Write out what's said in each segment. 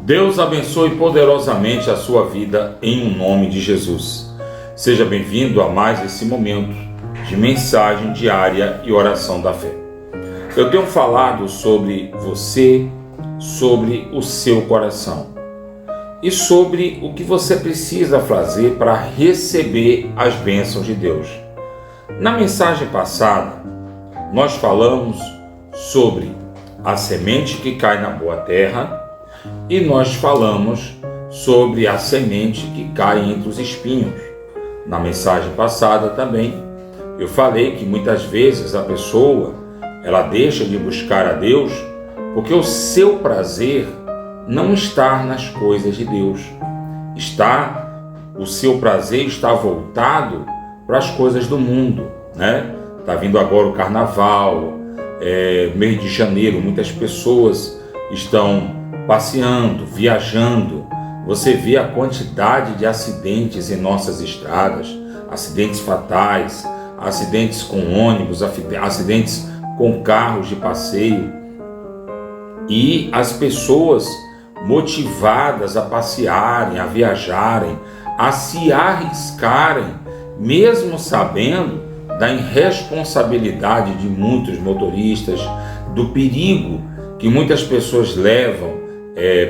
Deus abençoe poderosamente a sua vida em nome de Jesus. Seja bem-vindo a mais esse momento de mensagem diária e oração da fé. Eu tenho falado sobre você, sobre o seu coração e sobre o que você precisa fazer para receber as bênçãos de Deus. Na mensagem passada, nós falamos sobre a semente que cai na boa terra e nós falamos sobre a semente que cai entre os espinhos. Na mensagem passada também, eu falei que muitas vezes a pessoa, ela deixa de buscar a Deus porque o seu prazer não está nas coisas de Deus. O seu prazer está voltado para as coisas do mundo, né? Está vindo agora o carnaval, mês de janeiro, muitas pessoas estão passeando, viajando. Você vê a quantidade de acidentes em nossas estradas, acidentes fatais, acidentes com ônibus, acidentes com carros de passeio. E as pessoas motivadas a passearem, a viajarem, a se arriscarem, mesmo sabendo da irresponsabilidade de muitos motoristas, do perigo que muitas pessoas levam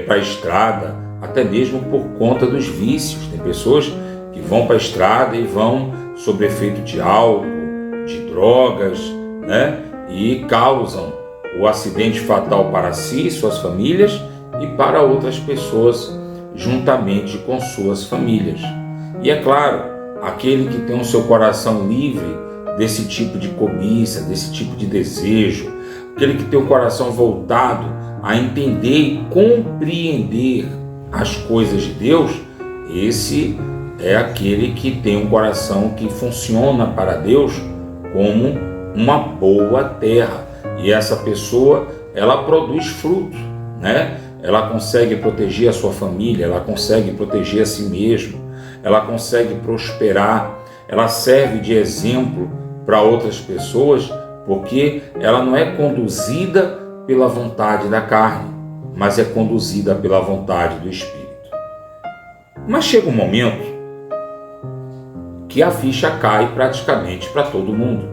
para a estrada, até mesmo por conta dos vícios. Tem pessoas que vão para a estrada e vão sob efeito de álcool, de drogas, né? E causam o acidente fatal para si, suas famílias e para outras pessoas, juntamente com suas famílias. E é claro, aquele que tem o seu coração livre desse tipo de cobiça, desse tipo de desejo, aquele que tem o coração voltado a entender e compreender as coisas de Deus, esse é aquele que tem um coração que funciona para Deus como uma boa terra. E essa pessoa, ela produz fruto, né? Ela consegue proteger a sua família, ela consegue proteger a si mesma, ela consegue prosperar, ela serve de exemplo para outras pessoas, porque ela não é conduzida pela vontade da carne, mas é conduzida pela vontade do Espírito. Mas chega um momento que a ficha cai praticamente para todo mundo.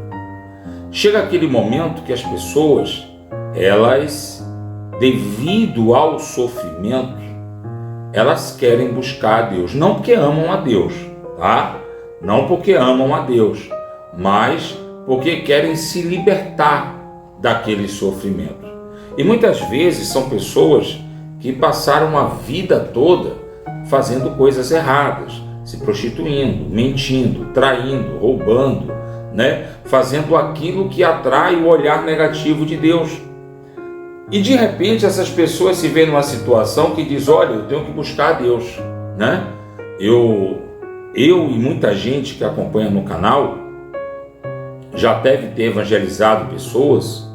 Chega aquele momento que as pessoas, elas, devido ao sofrimento, elas querem buscar a Deus, não porque amam a Deus, tá? Não porque amam a Deus, mas porque querem se libertar daquele sofrimento. E muitas vezes são pessoas que passaram a vida toda fazendo coisas erradas, se prostituindo, mentindo, traindo, roubando, né? Fazendo aquilo que atrai o olhar negativo de Deus. E de repente essas pessoas se veem numa situação que diz: olha, eu tenho que buscar a Deus, né? Eu e muita gente que acompanha no canal já deve ter evangelizado pessoas,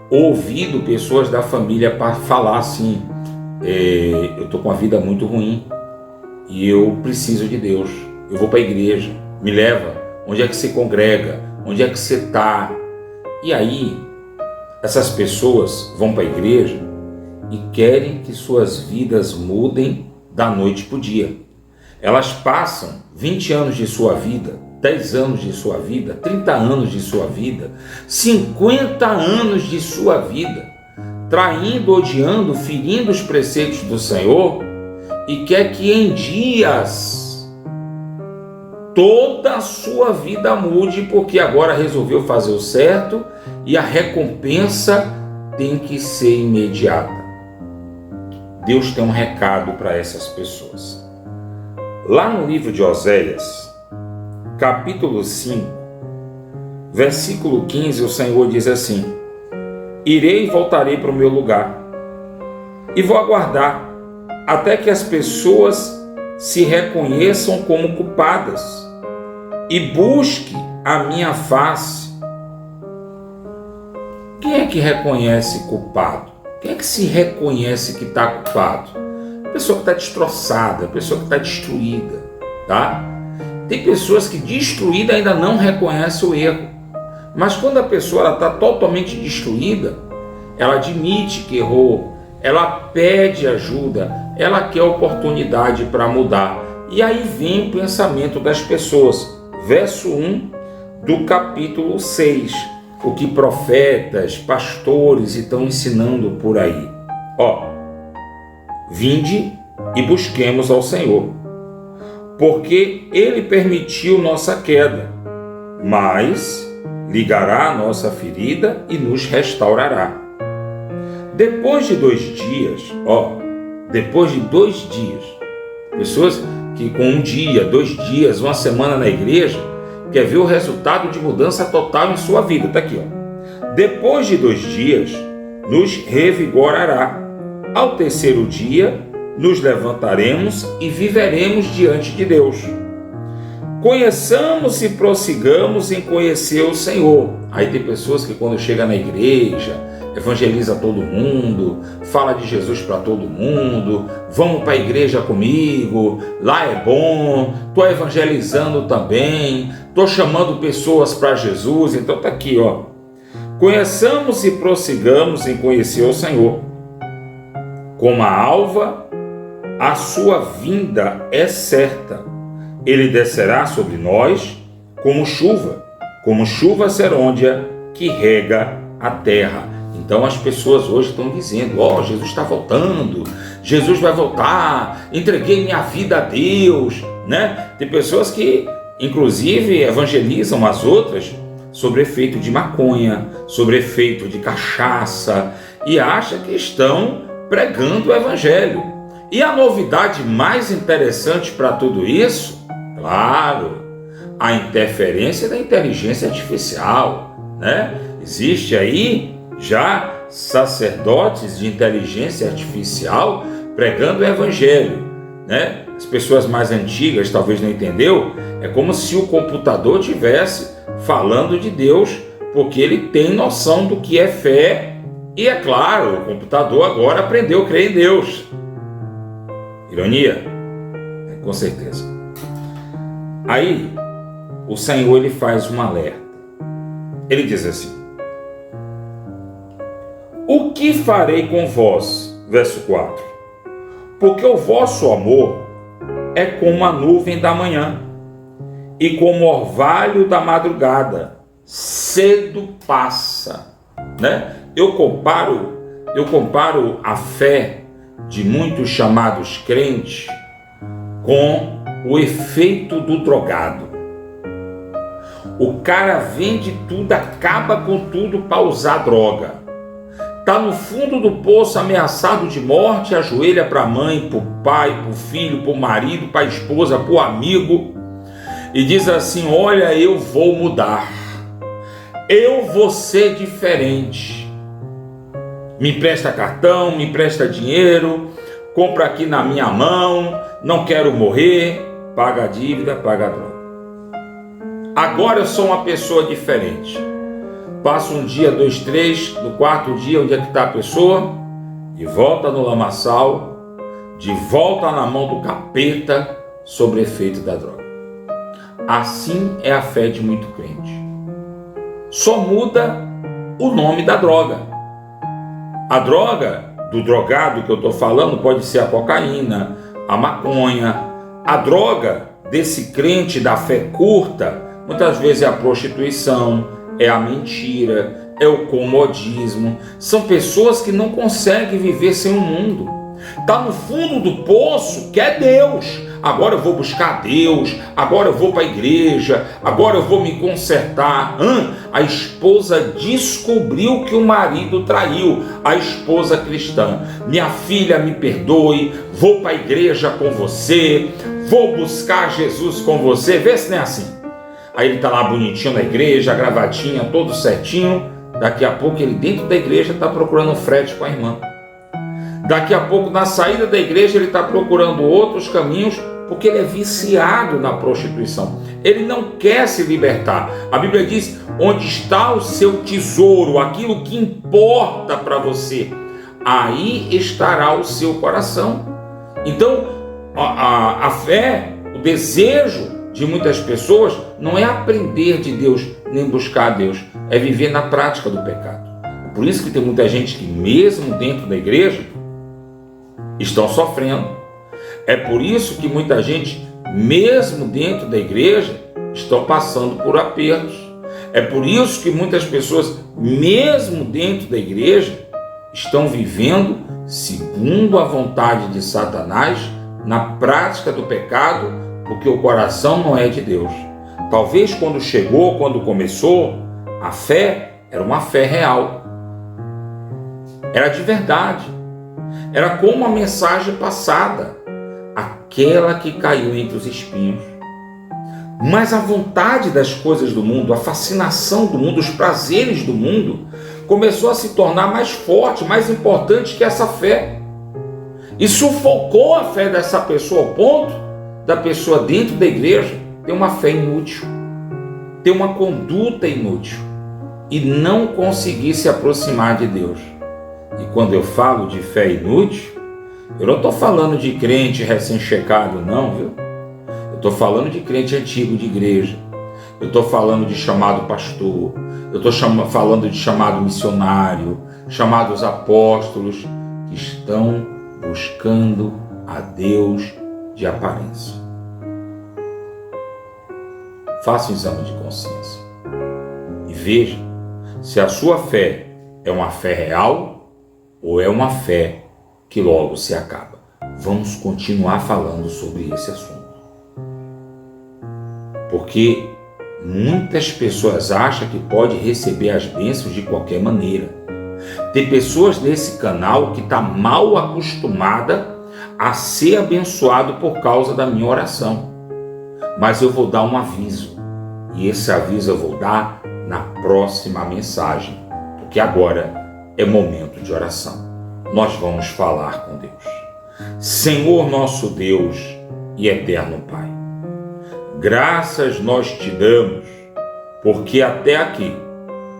ouvido pessoas da família para falar assim: eu estou com uma vida muito ruim e eu preciso de Deus, eu vou para a igreja, me leva, onde é que você congrega, onde é que você está? E aí essas pessoas vão para a igreja e querem que suas vidas mudem da noite para o dia. Elas passam 20 anos de sua vida, 10 anos de sua vida, 30 anos de sua vida, 50 anos de sua vida, traindo, odiando, ferindo os preceitos do Senhor, e quer que em dias toda a sua vida mude, porque agora resolveu fazer o certo e a recompensa tem que ser imediata. Deus tem um recado para essas pessoas. Lá no livro de Oséias, capítulo 5, versículo 15, o Senhor diz assim: irei e voltarei para o meu lugar, e vou aguardar até que as pessoas se reconheçam como culpadas e busque a minha face. Quem é que reconhece culpado? Quem é que se reconhece que está culpado? A pessoa que está destroçada, a pessoa que está destruída, tá? Tem pessoas que destruída ainda não reconhece o erro, mas quando a pessoa está totalmente destruída, ela admite que errou, ela pede ajuda, ela quer oportunidade para mudar. E aí vem o pensamento das pessoas. Verso 1 do capítulo 6. O que profetas, pastores estão ensinando por aí. Vinde e busquemos ao Senhor, porque Ele permitiu nossa queda, mas ligará a nossa ferida e nos restaurará. Depois de 2 dias, depois de 2 dias, pessoas que com 1 dia, 2 dias, 1 semana na igreja, quer ver o resultado de mudança total em sua vida. Está aqui, Depois de 2 dias, nos revigorará. Ao 3º dia, nos levantaremos e viveremos diante de Deus. Conheçamos e prossigamos em conhecer o Senhor. Aí tem pessoas que quando chega na igreja, evangeliza todo mundo, fala de Jesus para todo mundo, vamos para a igreja comigo, lá é bom, estou evangelizando também, estou chamando pessoas para Jesus. Então está aqui, Conheçamos e prossigamos em conhecer o Senhor. Como a alva, a sua vinda é certa. Ele descerá sobre nós como chuva serôdia que rega a terra. Então as pessoas hoje estão dizendo, Jesus está voltando, Jesus vai voltar, entreguei minha vida a Deus, né? Tem pessoas que, inclusive, evangelizam as outras sobre efeito de maconha, sobre efeito de cachaça, e acham que estão pregando o evangelho. E a novidade mais interessante para tudo isso, claro, a interferência da inteligência artificial, né? Existe aí já sacerdotes de inteligência artificial pregando o evangelho, né? As pessoas mais antigas talvez não entendeu, é como se o computador tivesse falando de Deus, porque ele tem noção do que é fé. E é claro, o computador agora aprendeu a crer em Deus. Ironia? Com certeza. Aí, o Senhor ele faz um alerta. Ele diz assim: o que farei com vós? Verso 4. Porque o vosso amor é como a nuvem da manhã e como o orvalho da madrugada, cedo passa, né? Eu comparo a fé de muitos chamados crentes com o efeito do drogado. O cara vende tudo, acaba com tudo para usar droga. Está no fundo do poço, ameaçado de morte, ajoelha para a mãe, para o pai, para o filho, para o marido, para a esposa, para o amigo, e diz assim: olha, eu vou mudar, eu vou ser diferente. Me empresta cartão, me empresta dinheiro, compra aqui na minha mão, não quero morrer, paga a dívida, paga a droga. Agora eu sou uma pessoa diferente. Passa 1 dia, 2, 3, no 4º dia, onde é que está a pessoa? De volta no lamaçal, de volta na mão do capeta, sob efeito da droga. Assim é a fé de muito crente. Só muda o nome da droga. A droga do drogado que eu estou falando pode ser a cocaína, a maconha. A droga desse crente da fé curta, muitas vezes é a prostituição, é a mentira, é o comodismo. São pessoas que não conseguem viver sem o mundo. Está no fundo do poço, quer Deus. Agora eu vou buscar Deus, agora eu vou para a igreja, agora eu vou me consertar. A esposa descobriu que o marido traiu, a esposa cristã. Minha filha, me perdoe, vou para a igreja com você, vou buscar Jesus com você. Vê se não é assim. Aí ele está lá bonitinho na igreja, a gravatinha, todo certinho. Daqui a pouco ele dentro da igreja está procurando um frete com a irmã. Daqui a pouco na saída da igreja ele está procurando outros caminhos, porque ele é viciado na prostituição. Ele não quer se libertar. A Bíblia diz: onde está o seu tesouro, aquilo que importa para você, aí estará o seu coração. Então a fé, o desejo de muitas pessoas não é aprender de Deus, nem buscar a Deus, é viver na prática do pecado. Por isso que tem muita gente que mesmo dentro da igreja estão sofrendo. É por isso que muita gente, mesmo dentro da igreja, estão passando por apertos. É por isso que muitas pessoas, mesmo dentro da igreja, estão vivendo segundo a vontade de Satanás, na prática do pecado, porque o coração não é de Deus. Talvez quando chegou, quando começou, a fé era uma fé real. Era de verdade. Era como a mensagem passada, aquela que caiu entre os espinhos. Mas a vontade das coisas do mundo, a fascinação do mundo, os prazeres do mundo, começou a se tornar mais forte, mais importante que essa fé. E sufocou a fé dessa pessoa ao ponto da pessoa dentro da igreja ter uma fé inútil, ter uma conduta inútil e não conseguir se aproximar de Deus. E quando eu falo de fé inútil, eu não estou falando de crente recém-chegado, não, viu? Eu estou falando de crente antigo de igreja. Eu estou falando de chamado pastor. Eu estou falando de chamado missionário, chamados apóstolos, que estão buscando a Deus de aparência. Faça um exame de consciência e veja se a sua fé é uma fé real ou é uma fé que logo se acaba. Vamos continuar falando sobre esse assunto. Porque muitas pessoas acham que pode receber as bênçãos de qualquer maneira. Tem pessoas nesse canal que está mal acostumada a ser abençoado por causa da minha oração. Mas eu vou dar um aviso. E esse aviso eu vou dar na próxima mensagem. Porque agora é momento de oração. Nós vamos falar com Deus. Senhor nosso Deus e eterno Pai, graças nós te damos, porque até aqui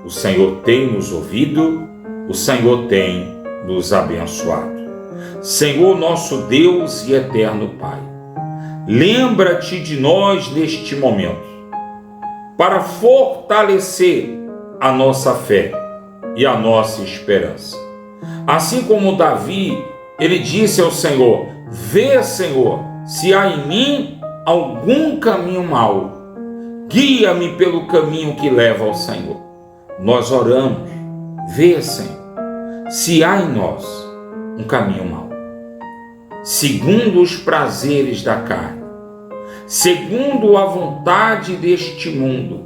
o Senhor tem nos ouvido, o Senhor tem nos abençoado. Senhor nosso Deus e eterno Pai, lembra-te de nós neste momento, para fortalecer a nossa fé e a nossa esperança. Assim como Davi, ele disse ao Senhor: vê, Senhor, se há em mim algum caminho mau, guia-me pelo caminho que leva ao Senhor. Nós oramos: vê, Senhor, se há em nós um caminho mau, segundo os prazeres da carne, segundo a vontade deste mundo.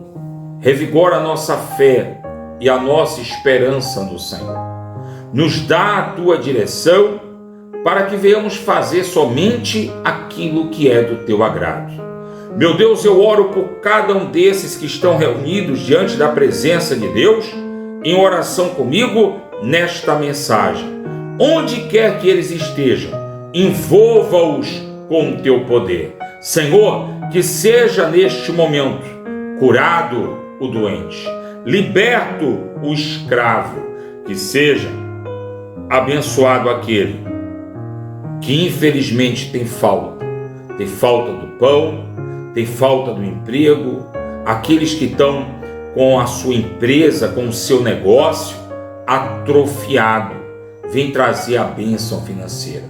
Revigora a nossa fé e a nossa esperança no Senhor. Nos dá a tua direção para que venhamos fazer somente aquilo que é do teu agrado. Meu Deus, eu oro por cada um desses que estão reunidos diante da presença de Deus, em oração comigo nesta mensagem. Onde quer que eles estejam, envolva-os com o teu poder. Senhor, que seja neste momento curado o doente, liberto o escravo, que seja abençoado aquele que infelizmente tem falta do pão, tem falta do emprego, aqueles que estão com a sua empresa, com o seu negócio atrofiado. Vem trazer a bênção financeira,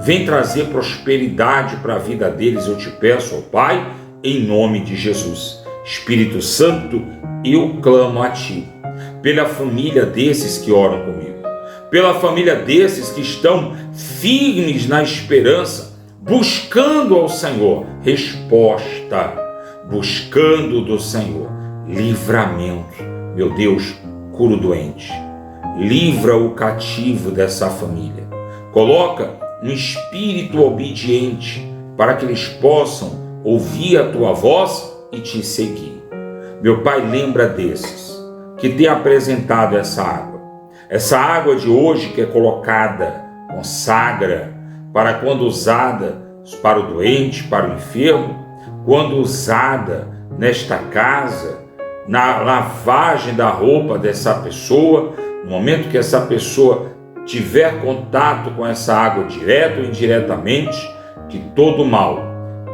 vem trazer prosperidade para a vida deles, eu te peço, ó Pai, em nome de Jesus. Espírito Santo, eu clamo a Ti, pela família desses que oram comigo, pela família desses que estão firmes na esperança, buscando ao Senhor resposta, buscando do Senhor livramento. Meu Deus, cura o doente, livra o cativo dessa família, coloca um espírito obediente para que eles possam ouvir a Tua voz e Te seguir. Meu Pai, lembra desses que tem apresentado essa água de hoje que é colocada, consagra, para quando usada para o doente, para o enfermo, quando usada nesta casa, na lavagem da roupa dessa pessoa, no momento que essa pessoa tiver contato com essa água direto ou indiretamente, que todo mal,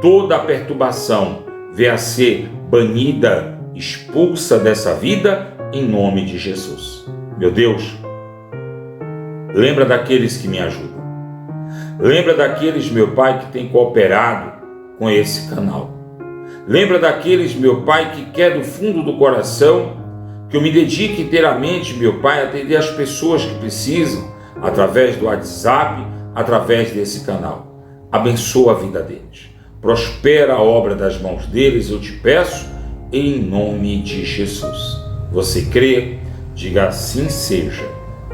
toda a perturbação venha a ser banida, expulsa dessa vida, em nome de Jesus. Meu Deus, lembra daqueles que me ajudam. Lembra daqueles, meu Pai, que tem cooperado com esse canal. Lembra daqueles, meu Pai, que quer do fundo do coração que eu me dedique inteiramente, meu Pai, a atender as pessoas que precisam, através do WhatsApp, através desse canal. Abençoa a vida deles. Prospera a obra das mãos deles, eu te peço, em nome de Jesus. Você crê? Diga assim seja.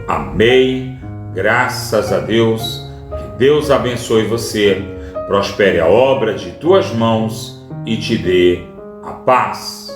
Amém. Graças a Deus. Que Deus abençoe você, prospere a obra de tuas mãos e te dê a paz.